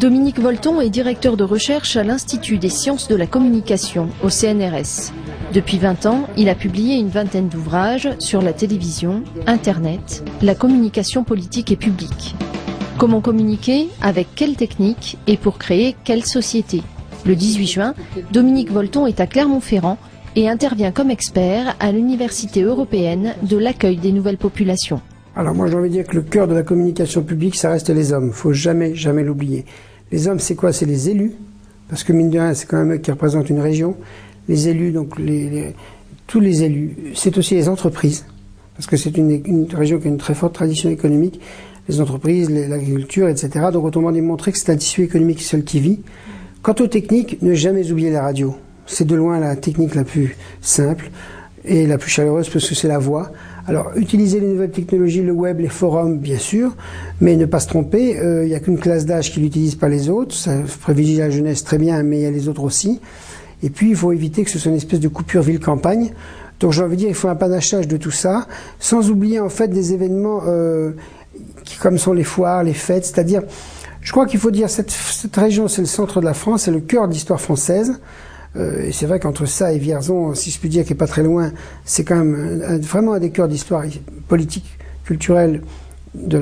Dominique Volton est directeur de recherche à l'Institut des sciences de la communication, au CNRS. Depuis 20 ans, il a publié une vingtaine d'ouvrages sur la télévision, Internet, la communication politique et publique. Comment communiquer, avec quelle technique et pour créer quelle société? Le 18 juin, Dominique Volton est à Clermont-Ferrand et intervient comme expert à l'Université européenne de l'accueil des nouvelles populations. Alors moi j'ai envie de dire que le cœur de la communication publique, ça reste les hommes. Il ne faut jamais l'oublier. Les hommes, c'est quoi? C'est les élus, parce que mine de rien, c'est quand même eux qui représentent une région. Les élus, donc tous les élus. C'est aussi les entreprises, parce que c'est une région qui a une très forte tradition économique. Les entreprises, l'agriculture, etc. Donc autrement dit, montrer que c'est un tissu économique seul qui vit. Quant aux techniques, ne jamais oublier la radio. C'est de loin la technique la plus simple et la plus chaleureuse, parce que c'est la voix. Alors, utiliser les nouvelles technologies, le web, les forums, bien sûr, mais ne pas se tromper, il n'y a qu'une classe d'âge qui l'utilise, pas les autres. Ça privilégie la jeunesse très bien, mais il y a les autres aussi. Et puis, il faut éviter que ce soit une espèce de coupure ville-campagne. Donc, j'ai envie de dire, il faut un panachage de tout ça, sans oublier, en fait, des événements comme sont les foires, les fêtes, c'est-à-dire, je crois qu'il faut dire, cette région, c'est le centre de la France, c'est le cœur de l'histoire française. Et c'est vrai qu'entre ça et Vierzon, si je puis dire, qui est pas très loin, c'est quand même vraiment un des cœurs d'histoire politique, culturelle de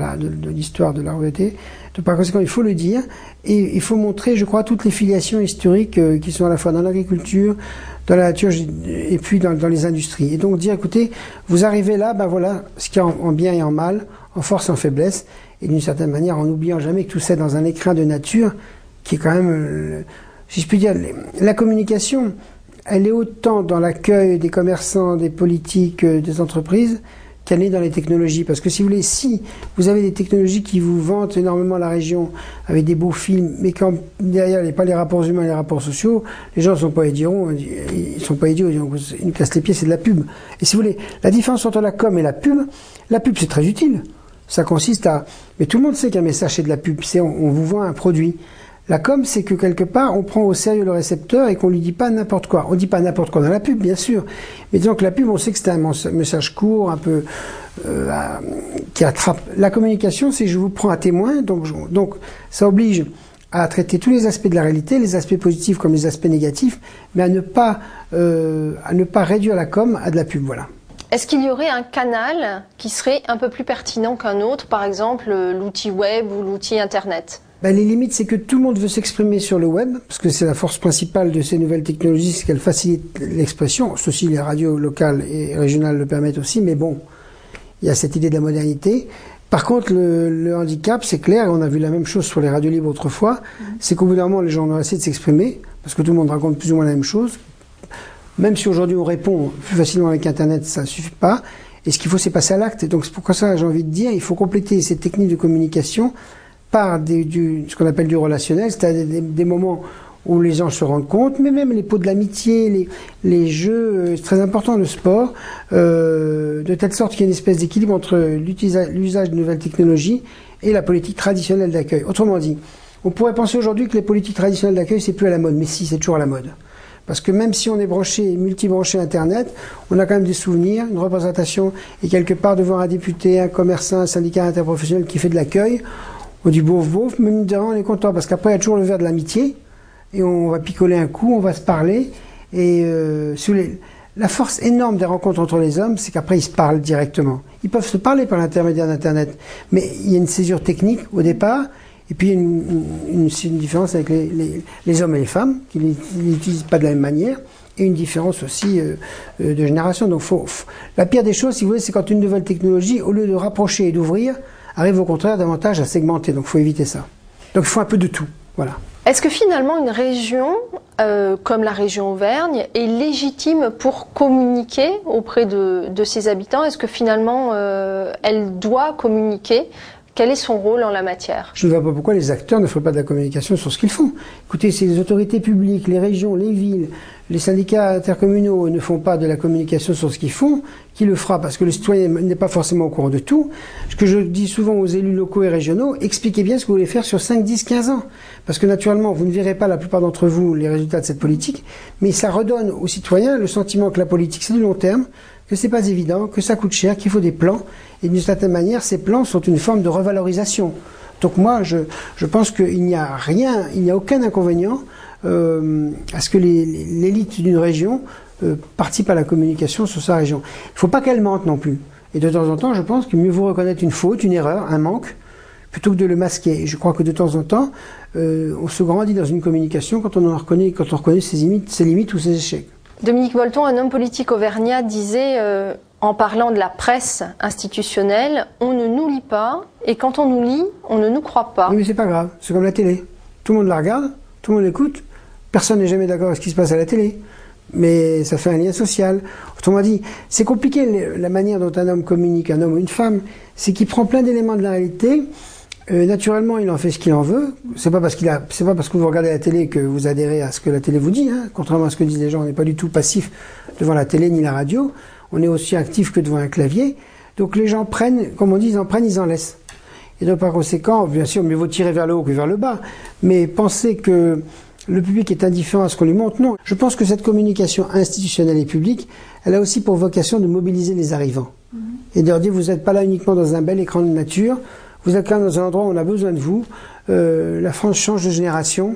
l'histoire de la royauté. Donc, par conséquent, il faut le dire. Et il faut montrer, je crois, toutes les filiations historiques qui sont à la fois dans l'agriculture, dans la nature et puis dans les industries. Et donc dire, écoutez, vous arrivez là, ben voilà, ce qu'il y a en bien et en mal, en force et en faiblesse, et d'une certaine manière, en n'oubliant jamais que tout ça est dans un écrin de nature qui est quand même... si je puis dire, la communication, elle est autant dans l'accueil des commerçants, des politiques, des entreprises, qu'elle est dans les technologies. Parce que si vous voulez, si vous avez des technologies qui vous vantent énormément la région, avec des beaux films, mais quand derrière, il n'y a pas les rapports humains, les rapports sociaux, les gens ne sont pas idiots, ils nous cassent les pieds, c'est de la pub. Et si vous voulez, la différence entre la com et la pub c'est très utile. Ça consiste à... Mais tout le monde sait qu'un message, c'est de la pub. On vous vend un produit. La com, c'est que quelque part, on prend au sérieux le récepteur et qu'on lui dit pas n'importe quoi. On dit pas n'importe quoi dans la pub, bien sûr. Mais disons que la pub, on sait que c'est un message court, un peu, qui attrape. La communication, c'est je vous prends à témoin, donc ça oblige à traiter tous les aspects de la réalité, les aspects positifs comme les aspects négatifs, mais à ne pas réduire la com à de la pub, voilà. Est-ce qu'il y aurait un canal qui serait un peu plus pertinent qu'un autre, par exemple l'outil web ou l'outil Internet? Ben, les limites, c'est que tout le monde veut s'exprimer sur le web, parce que c'est la force principale de ces nouvelles technologies, c'est qu'elles facilitent l'expression. Ceci, les radios locales et régionales le permettent aussi, mais bon, il y a cette idée de la modernité. Par contre, le handicap, c'est clair, et on a vu la même chose sur les radios libres autrefois, c'est qu'au bout d'un moment, les gens ont essayé de s'exprimer, parce que tout le monde raconte plus ou moins la même chose. Même si aujourd'hui on répond plus facilement avec Internet, ça ne suffit pas. Et ce qu'il faut, c'est passer à l'acte. Et donc c'est pourquoi ça, j'ai envie de dire, il faut compléter ces techniques de communication par ce qu'on appelle du relationnel, c'est-à-dire des moments où les gens se rendent compte, mais même les pots de l'amitié, les jeux, c'est très important, le sport, de telle sorte qu'il y ait une espèce d'équilibre entre l'usage de nouvelles technologies et la politique traditionnelle d'accueil. Autrement dit, on pourrait penser aujourd'hui que les politiques traditionnelles d'accueil, c'est plus à la mode, mais si, c'est toujours à la mode. Parce que même si on est multibranché Internet, on a quand même des souvenirs, une représentation, et quelque part devant un député, un commerçant, un syndicat interprofessionnel qui fait de l'accueil, on dit bouf, mais mine de rien, on est content, parce qu'après il y a toujours le verre de l'amitié, et on va picoler un coup, on va se parler, et la force énorme des rencontres entre les hommes, c'est qu'après ils se parlent directement. Ils peuvent se parler par l'intermédiaire d'Internet, mais il y a une césure technique au départ, et puis une différence avec les hommes et les femmes, qui ne l'utilisent pas de la même manière, et une différence aussi de génération. Donc la pire des choses, si vous voulez, c'est quand une nouvelle technologie, au lieu de rapprocher et d'ouvrir, arrive au contraire davantage à segmenter. Donc il faut éviter ça. Donc il faut un peu de tout. Voilà. Est-ce que finalement une région comme la région Auvergne est légitime pour communiquer auprès de ses habitants? Est-ce que finalement elle doit communiquer? Quel est son rôle en la matière? Je ne vois pas pourquoi les acteurs ne feraient pas de la communication sur ce qu'ils font. Écoutez, si les autorités publiques, les régions, les villes, les syndicats intercommunaux ne font pas de la communication sur ce qu'ils font, qui le fera? Parce que le citoyen n'est pas forcément au courant de tout. Ce que je dis souvent aux élus locaux et régionaux, expliquez bien ce que vous voulez faire sur 5, 10, 15 ans. Parce que naturellement, vous ne verrez pas la plupart d'entre vous les résultats de cette politique, mais ça redonne aux citoyens le sentiment que la politique c'est du long terme, que c'est pas évident, que ça coûte cher, qu'il faut des plans. Et d'une certaine manière, ces plans sont une forme de revalorisation. Donc moi, je pense qu'il n'y a rien, il n'y a aucun inconvénient à ce que l'élite d'une région participe à la communication sur sa région. Il ne faut pas qu'elle mente non plus. Et de temps en temps, je pense qu'il mieux vaut reconnaître une faute, une erreur, un manque, plutôt que de le masquer. Et je crois que de temps en temps, on se grandit dans une communication quand on reconnaît ses limites ou ses échecs. Dominique Bolton, un homme politique auvergnat, disait, en parlant de la presse institutionnelle, on ne nous lit pas, et quand on nous lit, on ne nous croit pas. Oui, mais c'est pas grave, c'est comme la télé. Tout le monde la regarde, tout le monde l'écoute, personne n'est jamais d'accord avec ce qui se passe à la télé. Mais ça fait un lien social. Autrement dit, c'est compliqué la manière dont un homme communique, un homme ou une femme, c'est qu'il prend plein d'éléments de la réalité. Naturellement, il en fait ce qu'il en veut. C'est pas parce que vous regardez la télé que vous adhérez à ce que la télé vous dit. Hein. Contrairement à ce que disent les gens, on n'est pas du tout passif devant la télé ni la radio. On est aussi actif que devant un clavier. Donc les gens prennent, comme on dit, ils en prennent, ils en laissent. Et donc par conséquent, bien sûr, mieux vaut tirer vers le haut que vers le bas. Mais penser que le public est indifférent à ce qu'on lui montre, non. Je pense que cette communication institutionnelle et publique, elle a aussi pour vocation de mobiliser les arrivants. Et de leur dire, vous n'êtes pas là uniquement dans un bel écran de nature, vous êtes quand même dans un endroit où on a besoin de vous, la France change de génération,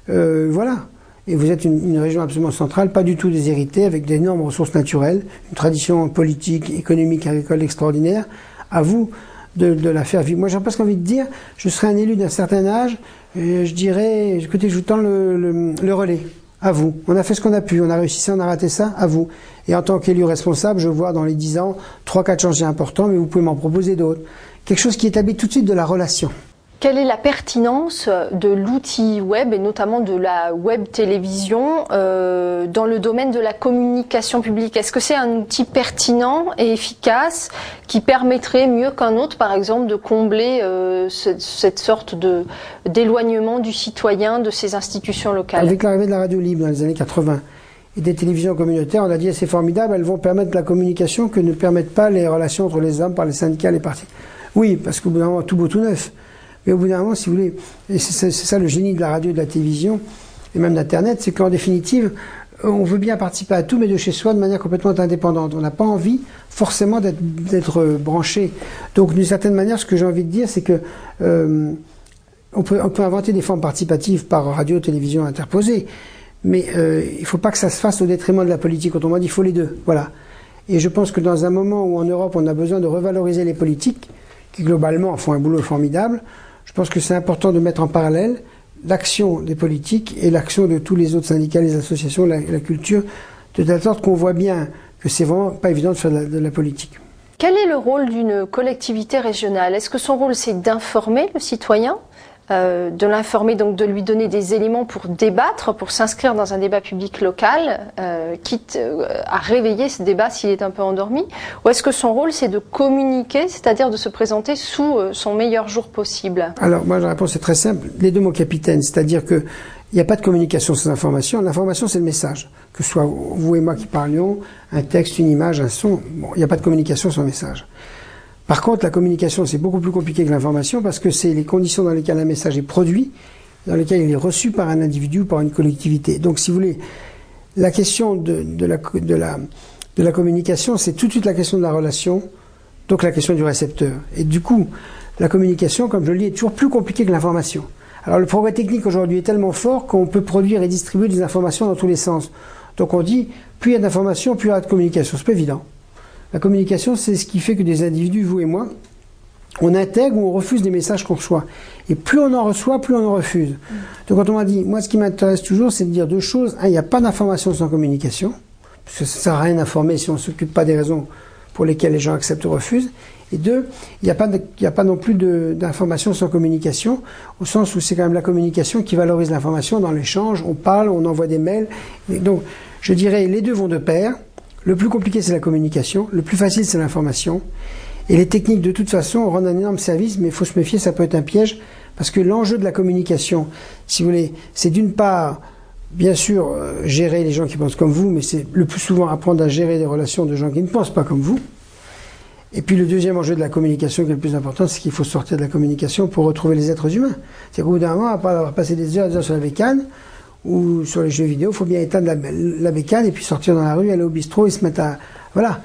voilà. Et vous êtes une région absolument centrale, pas du tout déshéritée, avec d'énormes ressources naturelles, une tradition politique, économique, agricole extraordinaire. À vous de la faire vivre. Moi, j'ai presque envie de dire, je serais un élu d'un certain âge, je dirais, écoutez, je vous tends le relais. À vous. On a fait ce qu'on a pu, on a réussi ça, on a raté ça, à vous. Et en tant qu'élu responsable, je vois dans les 10 ans 3-4 changements importants, mais vous pouvez m'en proposer d'autres. Quelque chose qui établit tout de suite de la relation. Quelle est la pertinence de l'outil web et notamment de la web télévision dans le domaine de la communication publique? Est-ce que c'est un outil pertinent et efficace qui permettrait mieux qu'un autre, par exemple, de combler cette sorte d'éloignement du citoyen de ces institutions locales? Avec l'arrivée de la radio libre dans les années 80 et des télévisions communautaires, on a dit c'est formidable, elles vont permettre la communication que ne permettent pas les relations entre les hommes par les syndicats et les partis. Oui, parce qu'au bout d'un moment, tout beau, tout neuf. Mais au bout d'un moment, si vous voulez, et c'est ça le génie de la radio, de la télévision, et même d'Internet, c'est qu'en définitive, on veut bien participer à tout, mais de chez soi, de manière complètement indépendante. On n'a pas envie forcément d'être branché. Donc, d'une certaine manière, ce que j'ai envie de dire, c'est que on peut inventer des formes participatives par radio, télévision interposée, mais il ne faut pas que ça se fasse au détriment de la politique. Autrement dit, il faut les deux. Voilà. Et je pense que dans un moment où en Europe, on a besoin de revaloriser les politiques, qui globalement font un boulot formidable, je pense que c'est important de mettre en parallèle l'action des politiques et l'action de tous les autres syndicats, les associations, la culture, de telle sorte qu'on voit bien que c'est vraiment pas évident de faire de la politique. Quel est le rôle d'une collectivité régionale? Est-ce que son rôle c'est d'informer le citoyen, de l'informer, donc de lui donner des éléments pour débattre, pour s'inscrire dans un débat public local, quitte à réveiller ce débat s'il est un peu endormi, ou est-ce que son rôle c'est de communiquer, c'est-à-dire de se présenter sous son meilleur jour possible? Alors moi la réponse est très simple, les deux mots capitaine, c'est-à-dire que il n'y a pas de communication sans information, l'information c'est le message, que ce soit vous et moi qui parlions, un texte, une image, un son, bon, il n'y a pas de communication sans message. Par contre, la communication, c'est beaucoup plus compliqué que l'information parce que c'est les conditions dans lesquelles un message est produit, dans lesquelles il est reçu par un individu ou par une collectivité. Donc, si vous voulez, la question de la communication, c'est tout de suite la question de la relation, donc la question du récepteur. Et du coup, la communication, comme je le dis, est toujours plus compliquée que l'information. Alors, le progrès technique aujourd'hui est tellement fort qu'on peut produire et distribuer des informations dans tous les sens. Donc, on dit, plus il y a d'informations, plus il y aura de communication. C'est pas évident. La communication, c'est ce qui fait que des individus, vous et moi, on intègre ou on refuse des messages qu'on reçoit. Et plus on en reçoit, plus on en refuse. Donc quand on m'a dit, moi ce qui m'intéresse toujours, c'est de dire deux choses. Un, il n'y a pas d'information sans communication, parce que ça ne sert à rien d'informer si on ne s'occupe pas des raisons pour lesquelles les gens acceptent ou refusent. Et deux, il n'y a pas non plus d'information sans communication, au sens où c'est quand même la communication qui valorise l'information dans l'échange. On parle, on envoie des mails. Et donc, je dirais, les deux vont de pair. Le plus compliqué, c'est la communication. Le plus facile, c'est l'information. Et les techniques, de toute façon, rendent un énorme service, mais il faut se méfier, ça peut être un piège. Parce que l'enjeu de la communication, si vous voulez, c'est d'une part, bien sûr, gérer les gens qui pensent comme vous, mais c'est le plus souvent apprendre à gérer des relations de gens qui ne pensent pas comme vous. Et puis le deuxième enjeu de la communication, qui est le plus important, c'est qu'il faut sortir de la communication pour retrouver les êtres humains. C'est qu'au bout d'un moment, après avoir passé des heures et des heures sur la bécane, ou sur les jeux vidéo, il faut bien éteindre la bécane et puis sortir dans la rue, aller au bistrot et se mettre à... Voilà.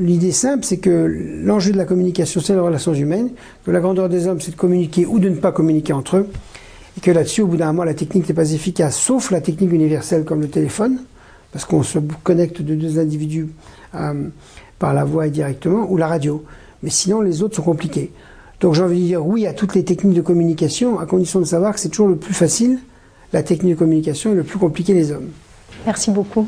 L'idée simple, c'est que l'enjeu de la communication, c'est les relations humaines, que la grandeur des hommes, c'est de communiquer ou de ne pas communiquer entre eux, et que là-dessus, au bout d'un moment, la technique n'est pas efficace, sauf la technique universelle comme le téléphone, parce qu'on se connecte de deux individus par la voix et directement, ou la radio. Mais sinon, les autres sont compliqués. Donc j'ai envie de dire oui à toutes les techniques de communication, à condition de savoir que c'est toujours le plus facile, la technique de communication, et le plus compliqué, les hommes. Merci beaucoup.